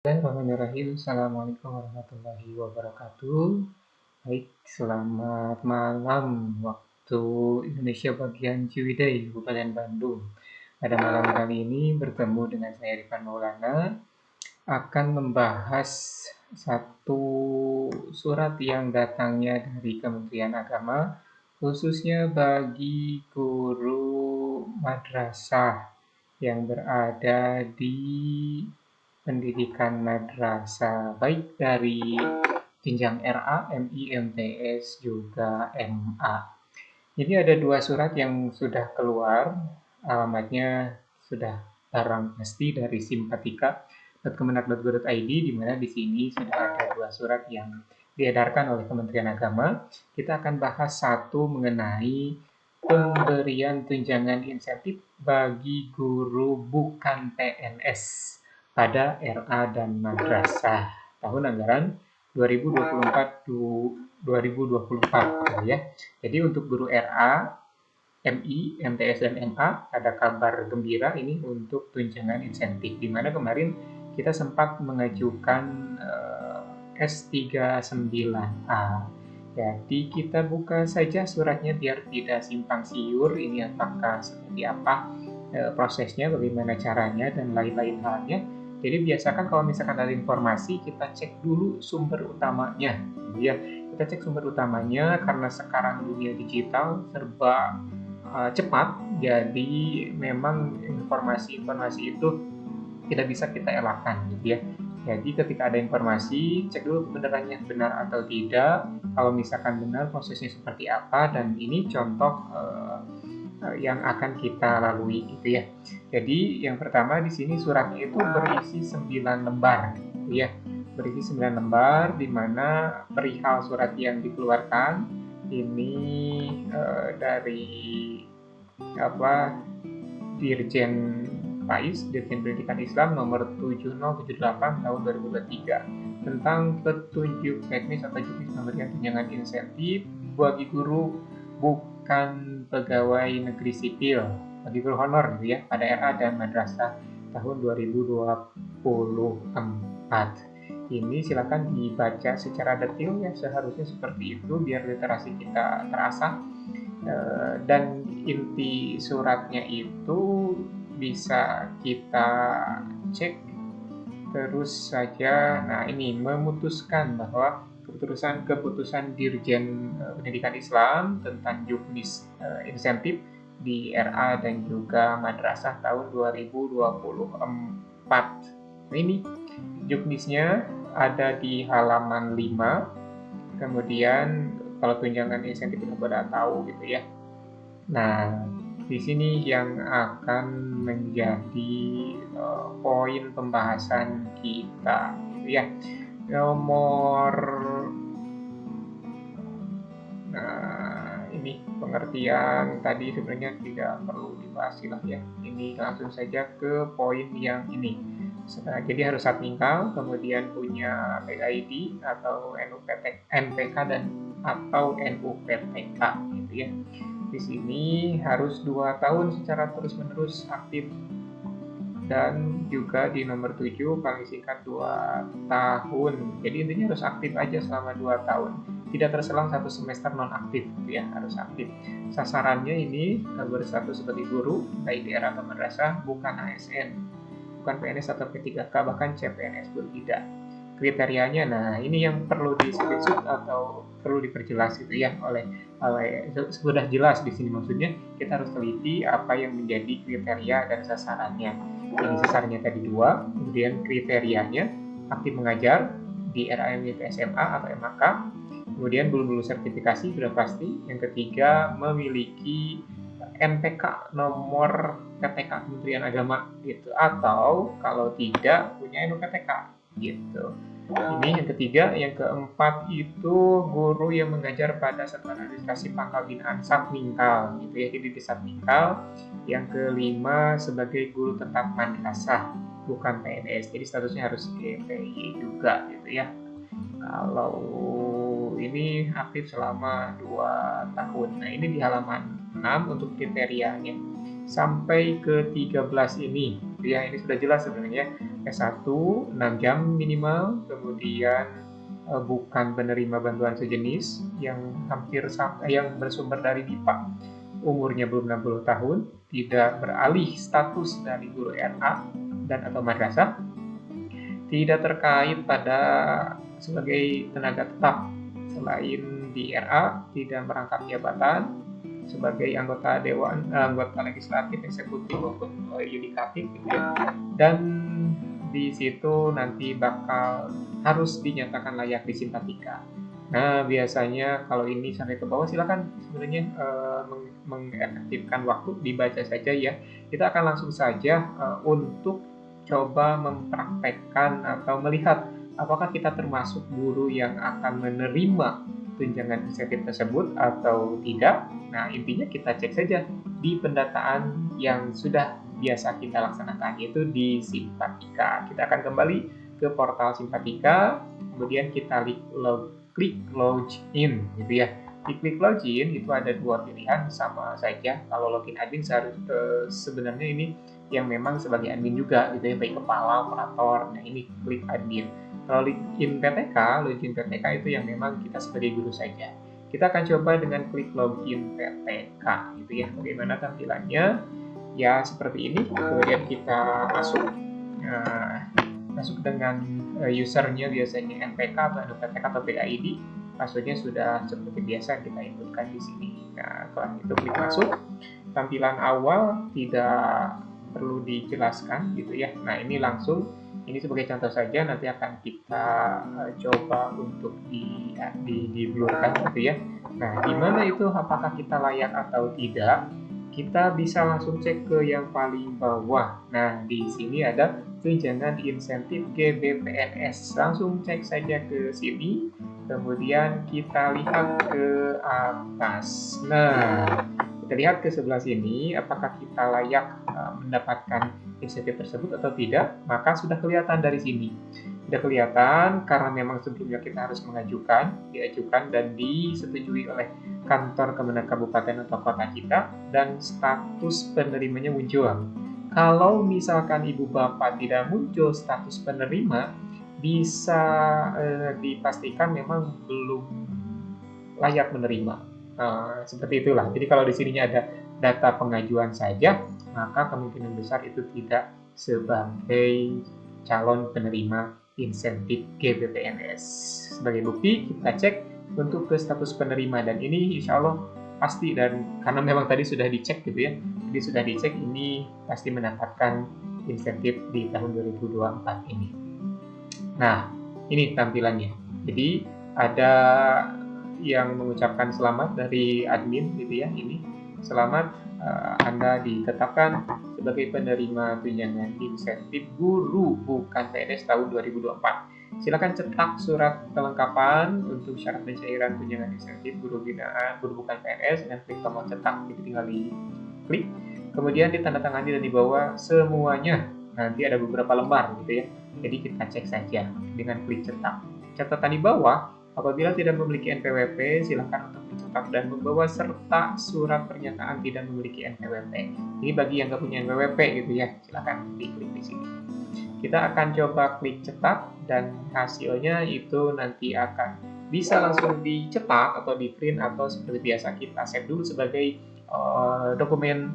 Bismillahirrahmanirrahim. Assalamualaikum warahmatullahi wabarakatuh. Baik, selamat malam waktu Indonesia bagian Ciwidey, Kabupaten Bandung. Pada malam kali ini bertemu dengan saya Rifan Maulana akan membahas satu surat yang datangnya dari Kementerian Agama khususnya bagi guru madrasah yang berada di pendidikan madrasah baik dari jenjang RA, MI, MTS, juga MA. Jadi ada dua surat yang sudah keluar, alamatnya sudah barang pasti dari simpatika.kemenak.go.id, di mana di sini sudah ada dua surat yang diedarkan oleh Kementerian Agama. Kita akan bahas satu mengenai pemberian tunjangan insentif bagi guru bukan PNS pada RA dan madrasah tahun anggaran 2024 ya. Jadi untuk guru RA, MI, MTS dan MA ada kabar gembira ini untuk tunjangan insentif, di mana kemarin kita sempat mengajukan S39A. Jadi kita buka saja suratnya biar tidak simpang siur, ini apakah seperti apa prosesnya, bagaimana caranya dan lain-lain halnya. Jadi biasakan kalau misalkan ada informasi, kita cek dulu sumber utamanya, ya. Kita cek sumber utamanya karena sekarang dunia digital serba cepat, jadi memang informasi-informasi itu tidak bisa kita elakkan, gitu ya. Jadi ketika ada informasi, cek dulu kebenarannya benar atau tidak. Kalau misalkan benar, prosesnya seperti apa, dan ini contoh yang akan kita lalui, gitu ya. Jadi yang pertama di sini suratnya itu berisi 9 lembar, gitu ya. Berisi 9 lembar, di mana perihal surat yang dikeluarkan ini dari Dirjen Dirjen Pendidikan Islam nomor 7078 tahun 2023 tentang petunjuk teknis atau juknis pemberian tunjangan insentif bagi guru bukan pegawai negeri sipil, bagi guru honor, gitu ya, pada RA dan madrasah tahun 2024. Ini silakan dibaca secara detail ya, seharusnya seperti itu biar literasi kita terasah. Dan inti suratnya itu bisa kita cek terus saja. Nah, ini memutuskan bahwa keputusan Dirjen Pendidikan Islam tentang juknis insentif di RA dan juga madrasah tahun 2024. Nah, ini juknisnya ada di halaman 5. Kemudian kalau tunjangan insentif itu pada tahu, gitu ya. Nah, di sini yang akan menjadi poin pembahasan kita, gitu ya. Ini pengertian tadi sebenarnya tidak perlu dibahas lah ya. Ini langsung saja ke poin yang ini. Jadi harus admingkal, kemudian punya PID atau NPK dan atau NUPTK, gitu ya. Di sini harus 2 tahun secara terus-menerus aktif, dan juga di nomor 7 paling singkat 2 tahun. Jadi intinya harus aktif aja selama 2 tahun. Tidak terselang 1 semester non-aktif, gitu ya, harus aktif. Sasarannya ini berstatus sebagai guru, baik di era atau madrasah, bukan ASN, bukan PNS atau P3K, bahkan CPNS pun tidak. Kriterianya, nah ini yang perlu disebut atau perlu diperjelas, gitu ya, oleh sudah jelas di sini, maksudnya kita harus teliti apa yang menjadi kriteria dan sasarannya. Ini sasarannya tadi 2, kemudian kriterianya aktif mengajar di RAMI SMA atau MAK, kemudian belum lulus sertifikasi sudah pasti. Yang ketiga, memiliki NPK nomor PTK Kementerian Agama, gitu, atau kalau tidak punya NUPTK, gitu. Ini yang ketiga. Yang keempat itu guru yang mengajar pada satuan administrasi pangkal binaan Satmingkal, gitu ya, jadi di Satmingkal. Yang kelima sebagai guru tetap madrasah, bukan PNS, jadi statusnya harus GPY juga, gitu ya. Kalau ini aktif selama 2 tahun. Nah, ini di halaman 6 untuk kriterianya. Sampai ke 13 ini gitu ya. Ini sudah jelas sebenarnya. S1 6 jam minimal, kemudian bukan penerima bantuan sejenis yang hampir yang bersumber dari BIPA, umurnya belum 60 tahun, tidak beralih status dari guru RA dan atau madrasah, tidak terkait pada sebagai tenaga tetap selain di RA, tidak merangkap jabatan sebagai anggota dewan, anggota legislatif, eksekutif maupun yudikatif gitu ya. Dan di situ nanti bakal harus dinyatakan layak disimpatika. Nah, biasanya kalau ini sampai ke bawah silakan sebenarnya mengefektifkan waktu, dibaca saja ya. Kita akan langsung saja untuk coba mempraktekkan atau melihat apakah kita termasuk guru yang akan menerima tunjangan insentif tersebut atau tidak. Nah, intinya kita cek saja di pendataan yang sudah biasa kita laksanakan, yaitu di Simpatika. Kita akan kembali ke portal Simpatika, kemudian kita klik login gitu ya. Di klik login itu ada dua pilihan, sama saja. Kalau login admin sebenarnya ini yang memang sebagai admin juga gitu ya, baik kepala, operator. Nah, ini klik admin. Kalau login PTK itu yang memang kita sebagai guru saja. Kita akan coba dengan klik login PTK gitu ya. Bagaimana tampilannya? Ya seperti ini. Kemudian kita masuk dengan usernya biasanya NPK atau PTK atau PID. Passwordnya sudah seperti biasa kita inputkan di sini. Nah, setelah itu klik masuk. Tampilan awal tidak perlu dijelaskan gitu ya. Nah, ini langsung, ini sebagai contoh saja, nanti akan kita coba untuk di blurkan gitu ya. Nah, di mana itu apakah kita layak atau tidak? Kita bisa langsung cek ke yang paling bawah. Nah, di sini ada tunjangan insentif GBPNS. Langsung cek saja ke sini. Kemudian kita lihat ke atas. Nah, kita lihat ke sebelah sini, apakah kita layak mendapatkan insentif tersebut atau tidak, maka sudah kelihatan dari sini. Sudah kelihatan karena memang sebelumnya kita harus diajukan dan disetujui oleh kantor Kemenang Kabupaten atau kota kita, dan status penerimanya muncul. Kalau misalkan ibu bapak tidak muncul status penerima, bisa dipastikan memang belum layak menerima. Seperti itulah. Jadi kalau di sininya ada data pengajuan saja, maka kemungkinan besar itu tidak sebagai calon penerima insentif GBPNS. Sebagai bukti kita cek untuk ke status penerima, dan ini insya Allah pasti, dan karena memang tadi sudah dicek gitu ya, jadi sudah dicek ini pasti mendapatkan insentif di tahun 2024 ini. Nah, ini tampilannya. Jadi ada yang mengucapkan selamat dari admin gitu ya. Ini selamat, Anda ditetapkan sebagai penerima tunjangan insentif guru bukan PNS tahun 2024. Silakan cetak surat kelengkapan untuk syarat pencairan tunjangan insentif guru binaan guru bukan PNS dengan klik tombol cetak. Jadi tinggal diklik, kemudian ditandatangani dan dibawa semuanya. Nanti ada beberapa lembar gitu ya. Jadi kita cek saja dengan klik cetak. Catatan di bawah, apabila tidak memiliki NPWP, silakan untuk mencetak dan membawa serta surat pernyataan tidak memiliki NPWP. Ini bagi yang nggak punya NPWP gitu ya, silakan diklik di sini. Kita akan coba klik cetak dan hasilnya itu nanti akan bisa langsung dicetak atau di print, atau seperti biasa kita save dulu sebagai dokumen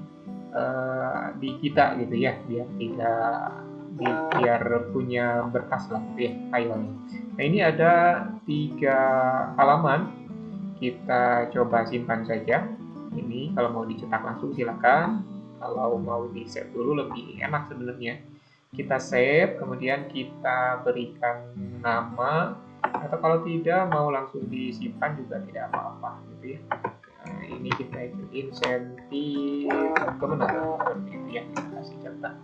di kita gitu ya, biar punya berkas lah gitu ya, filenya. Nah, ini ada 3 halaman, kita coba simpan saja. Ini kalau mau dicetak langsung silakan, kalau mau di save dulu lebih enak sebenarnya. Kita save, kemudian kita berikan nama, atau kalau tidak mau langsung disimpan juga tidak apa-apa gitu ya. Nah, ini kita ikut insentif kemenangan seperti itu ya, kita kasih contoh.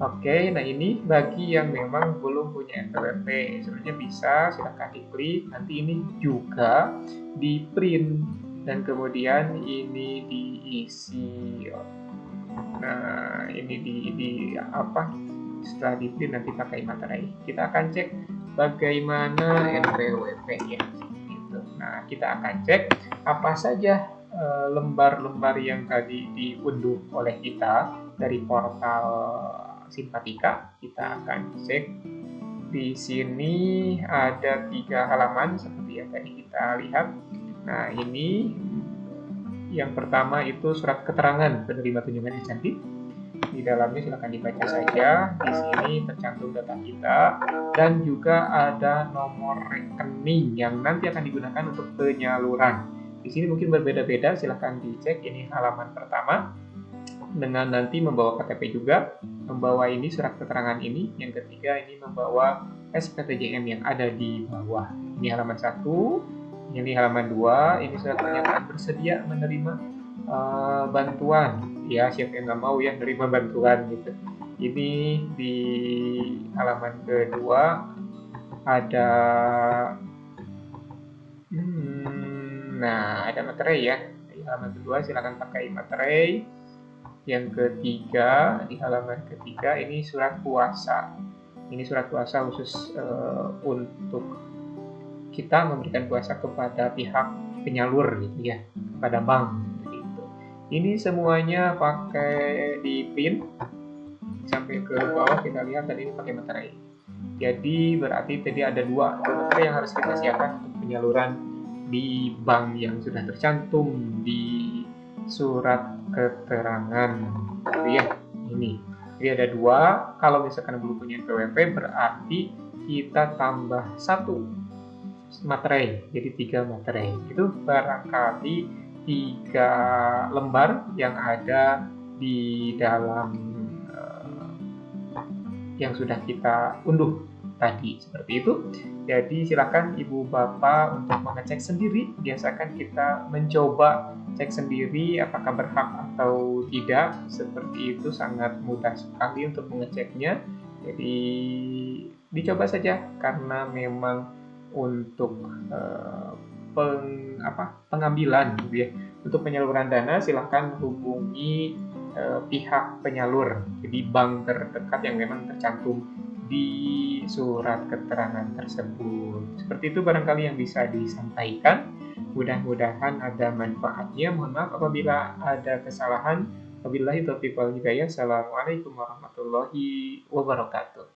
Oke, nah ini bagi yang memang belum punya NPWP, sebenarnya bisa silakan diklik. Nanti ini juga di print dan kemudian ini diisi. Nah, ini di apa? Setelah di print nanti pakai materai. Kita akan cek bagaimana NPWP ya. Gitu. Nah, kita akan cek apa saja lembar-lembar yang tadi diunduh oleh kita dari portal simpatika. Kita akan cek. Di sini ada 3 halaman seperti yang tadi kita lihat. Nah, ini yang pertama itu surat keterangan penerima tunjangan insentif. Di dalamnya silakan dibaca saja. Di sini tercantum data kita dan juga ada nomor rekening yang nanti akan digunakan untuk penyaluran. Di sini mungkin berbeda-beda, silakan dicek. Ini halaman pertama dengan nanti membawa KTP juga, membawa ini surat keterangan ini. Yang ketiga ini membawa SPTJM yang ada di bawah. Ini halaman 1, ini halaman 2, ini surat pernyataan bersedia menerima bantuan. Ya, siapa yang nggak mau ya menerima bantuan gitu. Ini di halaman kedua ada ada materai ya. Di halaman kedua silakan pakai materai. Yang ketiga, di halaman ketiga ini surat kuasa. Ini surat kuasa khusus untuk kita memberikan kuasa kepada pihak penyalur gitu ya, kepada bank gitu. Ini semuanya pakai di print sampai ke bawah, kita lihat tadi ini pakai materai. Jadi berarti tadi ada 2 materai yang harus kita siapkan untuk penyaluran di bank yang sudah tercantum di surat keterangan gitu ya. Ini jadi ada 2. Kalau misalkan belum punya PWP berarti kita tambah 1 materai, jadi 3 materai. Itu barangkali 3 lembar yang ada di dalam yang sudah kita unduh tadi, seperti itu. Jadi silakan ibu bapak untuk mengecek sendiri. Biasakan kita mencoba cek sendiri apakah berhak atau tidak. Seperti itu, sangat mudah sekali untuk mengeceknya. Jadi dicoba saja, karena memang untuk pengambilan gitu ya. Untuk penyaluran dana silahkan hubungi pihak penyalur, jadi bank terdekat yang memang tercantum di surat keterangan tersebut. Seperti itu barangkali yang bisa disampaikan. Mudah-mudahan ada manfaatnya. Mohon maaf apabila ada kesalahan. Wabillahi taufiq wal hidayah. Assalamualaikum warahmatullahi wabarakatuh.